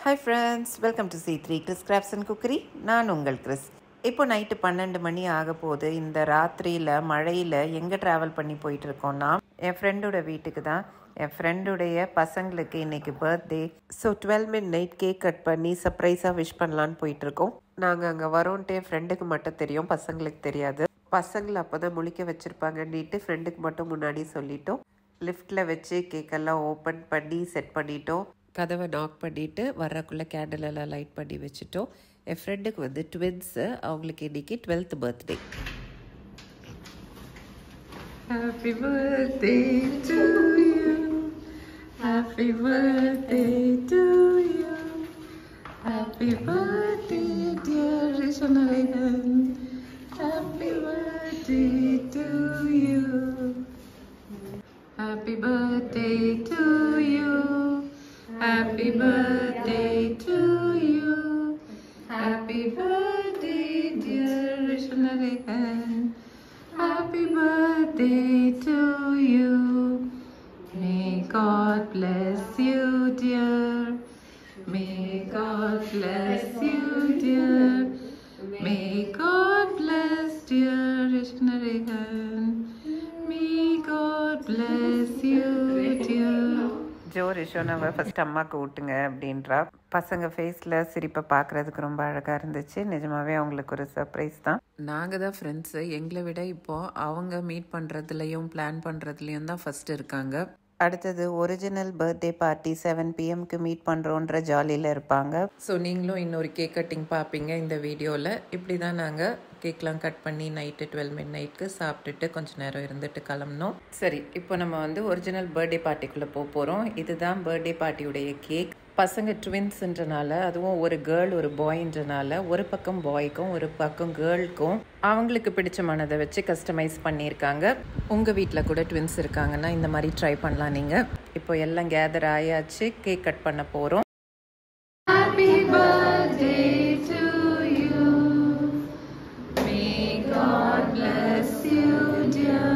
Hi friends, welcome to C3 Chris Crafts and Cookery. நான் உங்கள் Chris. இப்போ night 12 மணி ஆக போது. இந்த ராத்திரியில் மழையில் எங்கே ட்ராவல் பண்ணி போயிட்டுருக்கோன்னா என் ஃப்ரெண்டோட வீட்டுக்கு தான். என் ஃப்ரெண்டுடைய பசங்களுக்கு இன்றைக்கி birthday. So 12 midnight cake cut பண்ணி சர்ப்ரைஸாக விஷ் பண்ணலான்னு போயிட்டுருக்கோம். நாங்கள் அங்கே வரோன்ட்டு என் ஃப்ரெண்டுக்கு மட்டும் தெரியும், பசங்களுக்கு தெரியாது. பசங்களை அப்போ தான் முழிக்க வச்சுருப்பாங்கன்னிட்டு ஃப்ரெண்டுக்கு மட்டும் முன்னாடி சொல்லிட்டோம். லிஃப்ட்டில் வச்சு கேக்கெல்லாம் ஓப்பன் பண்ணி செட் பண்ணிட்டோம். கதவை நாக் பண்ணிவிட்டு வர்றக்குள்ளே கேண்டில் எல்லாம் லைட் பண்ணி வச்சுட்டோம். என் ஃப்ரெண்டுக்கு வந்து ட்வின்ஸு, அவங்களுக்கு இன்றைக்கி 12th birthday. Happy birthday to you, happy birthday to you, happy birthday dear Rishanarayan, happy birthday to you, happy birthday to you, happy birthday to you, happy birthday dear Rishanarayan, happy birthday to you, may God bless you dear, may God bless you dear, may God bless dear Rishanarayan, may God bless you dear. ஜோ ரிஷோனாவை first அம்மாவுக்கு ஊட்டுங்க அப்படின்றா. பசங்க ஃபேஸில் சிரிப்பை பார்க்குறதுக்கு ரொம்ப அழகாக இருந்துச்சு. நிஜமாகவே அவங்களுக்கு ஒரு சர்ப்ரைஸ் தான். நாங்கள் தான் ஃப்ரெண்ட்ஸு. எங்களை விட இப்போது அவங்க மீட் பண்ணுறதுலையும் பிளான் பண்ணுறதுலையும் தான் ஃபஸ்ட்டு இருக்காங்க. அடுத்தது original birthday party 7 PM meet பண்ணுறோன்ற ஜாலியில் இருப்பாங்க. ஸோ நீங்களும் இன்னொரு கேக் கட்டிங் பார்ப்பீங்க இந்த வீடியோவில். இப்படி தான் நாங்கள் கேக்லாம் கட் பண்ணி நைட்டு 12 midnight சாப்பிட்டுட்டு கொஞ்சம் நேரம் இருந்துட்டு கிளம்புனோம். சரி, இப்போ நம்ம வந்து ஒரிஜினல் பர்த்டே பார்ட்டிக்குள்ளே போகிறோம். இதுதான் பர்த்டே பார்ட்டியுடைய கேக். பசங்க ட்வின்ஸ்ன்றனால, அதுவும் ஒரு கேர்ள் ஒரு பாய்ன்றனால, ஒரு பக்கம் பாய்க்கும் ஒரு பக்கம் கேர்ளுக்கும் அவங்களுக்கு பிடிச்சமானதை வச்சு கஸ்டமைஸ் பண்ணியிருக்காங்க. உங்கள் வீட்டில் கூட ட்வின்ஸ் இருக்காங்கன்னா இந்த மாதிரி ட்ரை பண்ணலாம் நீங்கள். இப்போ எல்லாம் கேதர் ஆயாச்சு, கேக் கட் பண்ண போகிறோம். Happy birthday to you, may God bless you dear,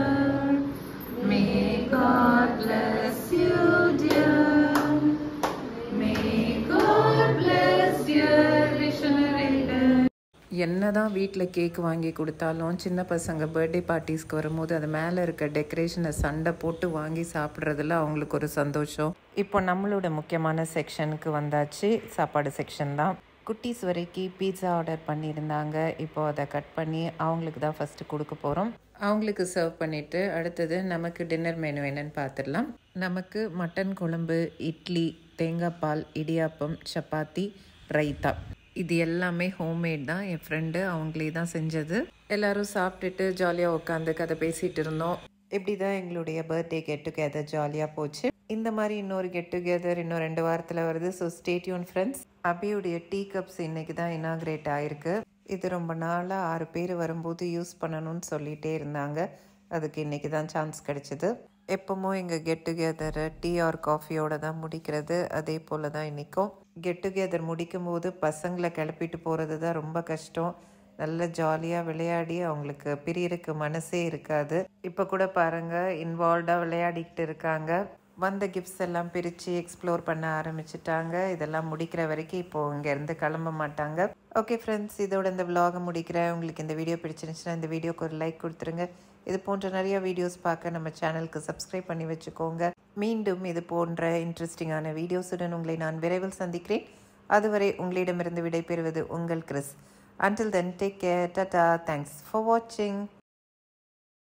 may God bless you dear, என்னதான் வீட்டில் கேக் வாங்கி கொடுத்தாலும் சின்ன பசங்க பர்த்டே பார்ட்டிஸ்க்கு வரும்போது அது மேலே இருக்க டெக்கரேஷனை சண்டை போட்டு வாங்கி சாப்பிட்றதுல அவங்களுக்கு ஒரு சந்தோஷம். இப்போ நம்மளோட முக்கியமான செக்ஷனுக்கு வந்தாச்சு. சாப்பாடு செக்ஷன் தான். குட்டீஸ் வரைக்கும் பீட்சா ஆர்டர் பண்ணியிருந்தாங்க. இப்போது அதை கட் பண்ணி அவங்களுக்கு தான் ஃபஸ்ட்டு கொடுக்க போகிறோம். அவங்களுக்கு சர்வ் பண்ணிவிட்டு அடுத்தது நமக்கு டின்னர் மெனு என்னன்னு பார்த்துடலாம். நமக்கு மட்டன் குழம்பு, இட்லி, தேங்காய் பால், இடியாப்பம், சப்பாத்தி, ரைத்தா. இது எல்லாமே ஹோம்மேட் தான். என் ஃப்ரெண்டு அவங்களே தான் செஞ்சது. எல்லோரும் சாப்பிட்டுட்டு ஜாலியாக உட்காந்து கதை பேசிகிட்டு இருந்தோம். இப்படி தான் எங்களுடைய பர்த்டே கெட் டுகெதர் ஜாலியாக போச்சு. இந்த மாதிரி இன்னொரு கெட் டுகெதர் இன்னும் 2 வாரத்தில் வருது. So stay tuned friends. அபியுடைய டீ கப்ஸ் இன்றைக்கி தான் இனாக்ரேட் ஆகிருக்கு. இது ரொம்ப நாளாக 6 பேர் வரும்போது யூஸ் பண்ணணும்னு சொல்லிகிட்டே இருந்தாங்க. அதுக்கு இன்றைக்கி தான் சான்ஸ் கிடச்சிது. எப்போவும் எங்கள் கெட் டுகெதரை டீ ஆர் காஃபியோடு தான் முடிக்கிறது. அதே போல் தான் இன்றைக்கும் கெட் டுகெதர் முடிக்கும் போது பசங்களை கிளப்பிட்டு போகிறது தான் ரொம்ப கஷ்டம். நல்ல ஜாலியாக விளையாடி அவங்களுக்கு பிரியறதுக்கு மனசே இருக்காது. இப்போ கூட பாருங்கள், இன்வால்வ்டாக விளையாடிக்கிட்டு இருக்காங்க. வந்த கிஃப்ட்ஸ் எல்லாம் பிரித்து எக்ஸ்ப்ளோர் பண்ண ஆரம்பிச்சிட்டாங்க. இதெல்லாம் முடிக்கிற வரைக்கும் இப்போது இங்கேருந்து கிளம்ப மாட்டாங்க. ஓகே ஃப்ரெண்ட்ஸ், இதோட இந்த விலாகை முடிக்கிறேன். உங்களுக்கு இந்த வீடியோ பிடிச்சிருந்துச்சுன்னா இந்த வீடியோக்கு ஒரு லைக் கொடுத்துருங்க. இது போன்ற நிறைய வீடியோஸ் பார்க்க நம்ம சேனலுக்கு சப்ஸ்கிரைப் பண்ணி வச்சுக்கோங்க. மீண்டும் இது போன்ற இன்ட்ரெஸ்டிங்கான வீடியோஸுடன் உங்களை நான் விரைவில் சந்திக்கிறேன். அதுவரை உங்களிடமிருந்து விடைபெறுவது உங்கள் Chris. Until then, take care. Tata. Thanks for watching.